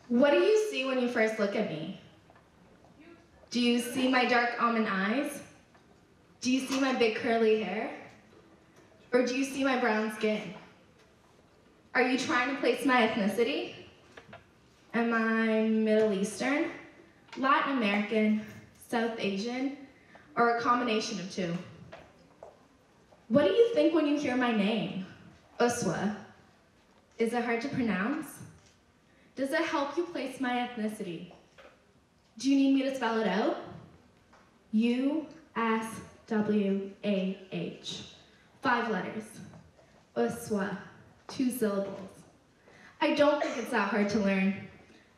What do you see when you first look at me? Do you see my dark almond eyes? Do you see my big curly hair? Or do you see my brown skin? Are you trying to place my ethnicity? Am I Middle Eastern, Latin American, South Asian, or a combination of two? What do you think when you hear my name, Uswah? Is it hard to pronounce? Does it help you place my ethnicity? Do you need me to spell it out? U-S-W-A-H. 5 letters. Uswah. 2 syllables. I don't think it's that hard to learn.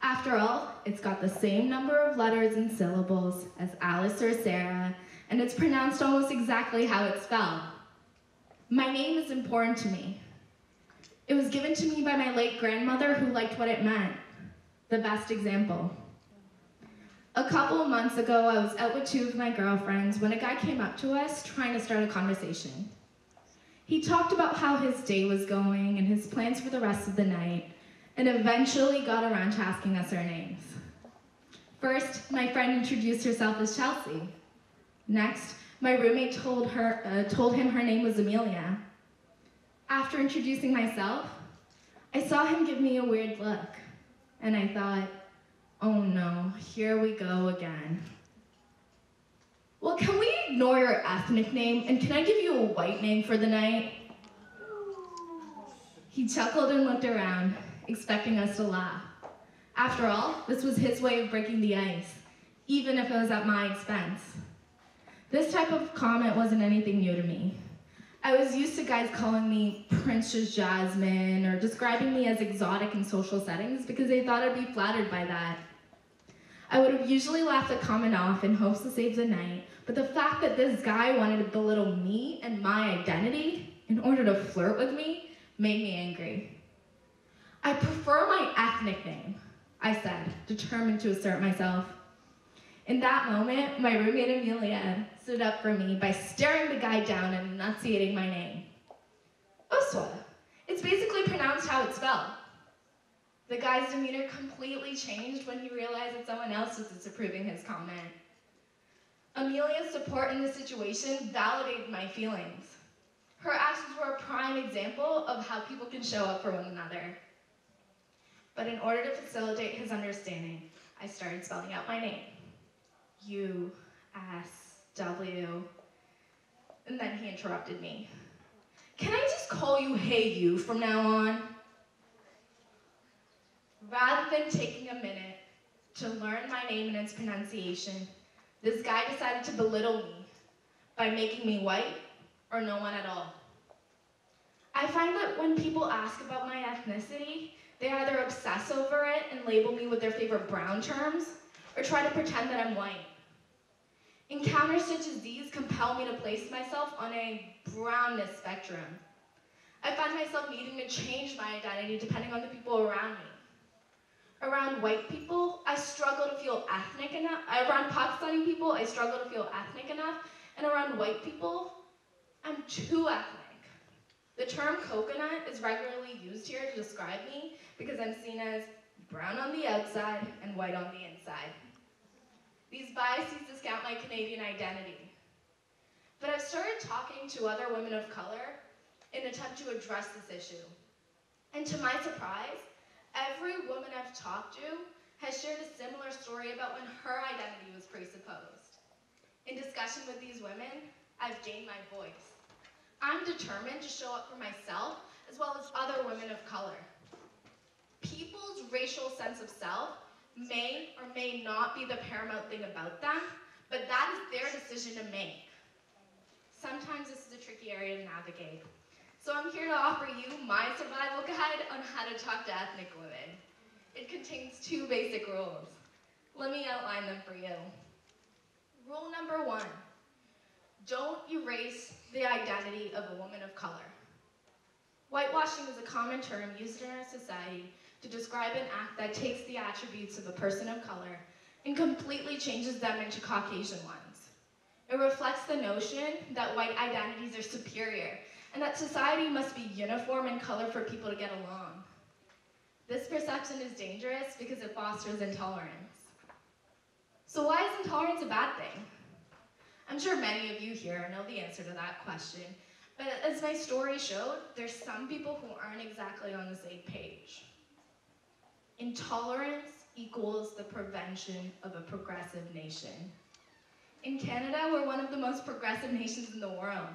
After all, it's got the same number of letters and syllables as Alice or Sarah, and it's pronounced almost exactly how it's spelled. My name is important to me. It was given to me by my late grandmother who liked what it meant. The best example. A couple of months ago, I was out with 2 of my girlfriends when a guy came up to us trying to start a conversation. He talked about how his day was going and his plans for the rest of the night, and eventually got around to asking us our names. First, my friend introduced herself as Chelsea. Next, my roommate told him her name was Amelia. After introducing myself, I saw him give me a weird look, and I thought, oh no, here we go again. Well, can we ignore your ethnic name, and can I give you a white name for the night? He chuckled and looked around, expecting us to laugh. After all, this was his way of breaking the ice, even if it was at my expense. This type of comment wasn't anything new to me. I was used to guys calling me Princess Jasmine or describing me as exotic in social settings because they thought I'd be flattered by that. I would have usually laughed the comment off in hopes to save the night, but the fact that this guy wanted to belittle me and my identity in order to flirt with me made me angry. I prefer my ethnic name, I said, determined to assert myself. In that moment, my roommate Amelia stood up for me by staring the guy down and enunciating my name. Uswah. It's basically pronounced how it's spelled. The guy's demeanor completely changed when he realized that someone else was disapproving his comment. Amelia's support in this situation validated my feelings. Her actions were a prime example of how people can show up for one another. But in order to facilitate his understanding, I started spelling out my name. U-S-W. And then he interrupted me. Can I just call you Hey You from now on? Rather than taking a minute to learn my name and its pronunciation, this guy decided to belittle me by making me white or no one at all. I find that when people ask about my ethnicity, they either obsess over it and label me with their favorite brown terms or try to pretend that I'm white. Encounters such as these compel me to place myself on a brownness spectrum. I find myself needing to change my identity depending on the people around me. Around white people, I struggle to feel ethnic enough. Around Pakistani people, I struggle to feel ethnic enough. And around white people, I'm too ethnic. The term coconut is regularly used here to describe me because I'm seen as brown on the outside and white on the inside. These biases discount my Canadian identity. But I've started talking to other women of color in an attempt to address this issue. And to my surprise, every woman I've talked to has shared a similar story about when her identity was presupposed. In discussion with these women, I've gained my voice. I'm determined to show up for myself as well as other women of color. People's racial sense of self may or may not be the paramount thing about them, but that is their decision to make. Sometimes this is a tricky area to navigate. So I'm here to offer you my survival guide on how to talk to ethnic women. It contains 2 basic rules. Let me outline them for you. Rule number 1, don't erase the identity of a woman of color. Whitewashing is a common term used in our society to describe an act that takes the attributes of a person of color and completely changes them into Caucasian ones. It reflects the notion that white identities are superior and that society must be uniform in color for people to get along. This perception is dangerous because it fosters intolerance. So why is intolerance a bad thing? I'm sure many of you here know the answer to that question, but as my story showed, there's some people who aren't exactly on the same page. Intolerance equals the prevention of a progressive nation. In Canada, we're one of the most progressive nations in the world.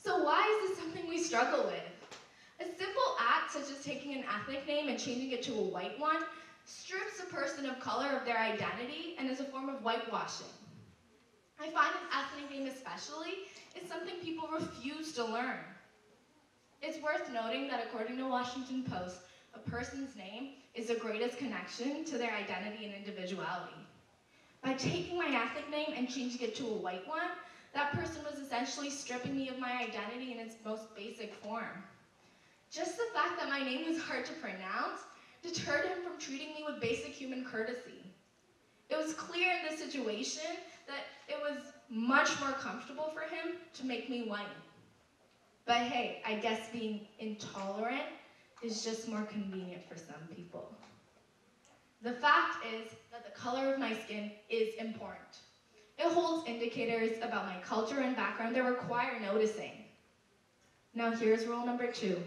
So why is this something we struggle with? A simple act such as taking an ethnic name and changing it to a white one strips a person of color of their identity and is a form of whitewashing. I find an ethnic name especially is something people refuse to learn. It's worth noting that according to Washington Post, a person's name is the greatest connection to their identity and individuality. By taking my ethnic name and changing it to a white one, that person was essentially stripping me of my identity in its most basic form. Just the fact that my name was hard to pronounce deterred him from treating me with basic human courtesy. It was clear in this situation that it was much more comfortable for him to make me white. But hey, I guess being intolerant is just more convenient for some people. The fact is that the color of my skin is important. It holds indicators about my culture and background that require noticing. Now here's rule number 2.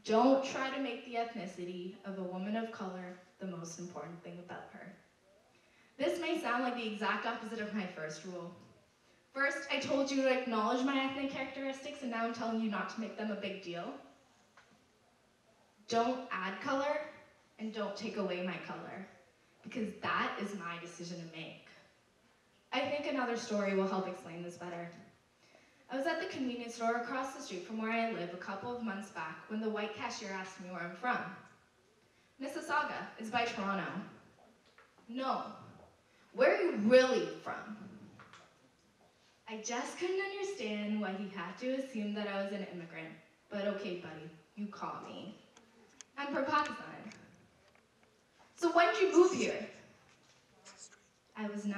Don't try to make the ethnicity of a woman of color the most important thing about her. This may sound like the exact opposite of my first rule. First, I told you to acknowledge my ethnic characteristics, and now I'm telling you not to make them a big deal. Don't add color, and don't take away my color, because that is my decision to make. I think another story will help explain this better. I was at the convenience store across the street from where I live a couple of months back when the white cashier asked me where I'm from. Mississauga is by Toronto. No, where are you really from? I just couldn't understand why he had to assume that I was an immigrant, but okay, buddy, you call me. I'm from Pakistan. So when did you move here? I was 9.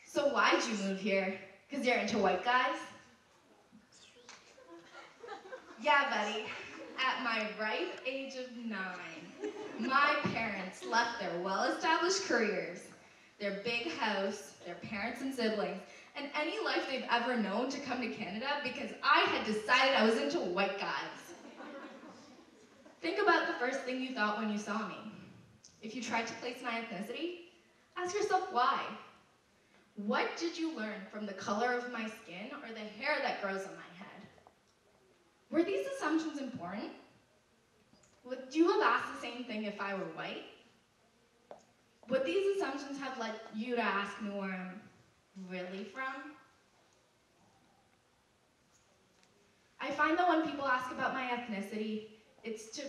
So why'd you move here? Because you're into white guys? Yeah, buddy. At my ripe age of 9, my parents left their well-established careers, their big house, their parents and siblings, and any life they've ever known to come to Canada because I had decided I was into white guys. Think about the first thing you thought when you saw me. If you tried to place my ethnicity, ask yourself why. What did you learn from the color of my skin or the hair that grows on my head? Were these assumptions important? Would you have asked the same thing if I were white? Would these assumptions have led you to ask me where I'm really from? I find that when people ask about my ethnicity, it's to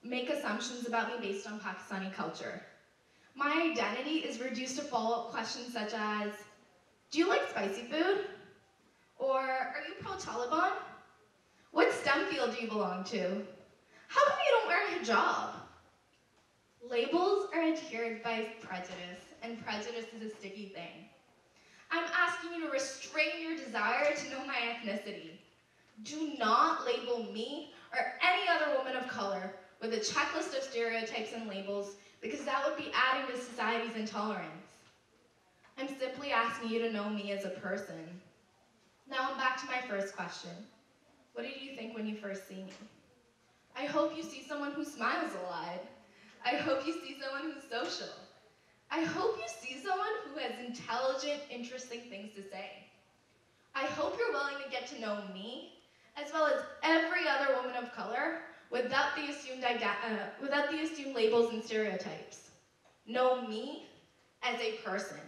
make assumptions about me based on Pakistani culture. My identity is reduced to follow-up questions such as, do you like spicy food? Or are you pro-Taliban? What STEM field do you belong to? How come you don't wear a hijab? Labels are adhered by prejudice, and prejudice is a sticky thing. I'm asking you to restrain your desire to know my ethnicity. Do not label me or any other woman of color with a checklist of stereotypes and labels, because that would be adding to society's intolerance. I'm simply asking you to know me as a person. Now I'm back to my first question. What did you think when you first see me? I hope you see someone who smiles a lot. I hope you see someone who's social. I hope you see someone who has intelligent, interesting things to say. I hope you're willing to get to know me, as well as every other woman of color, without the assumed labels and stereotypes. Know me as a person.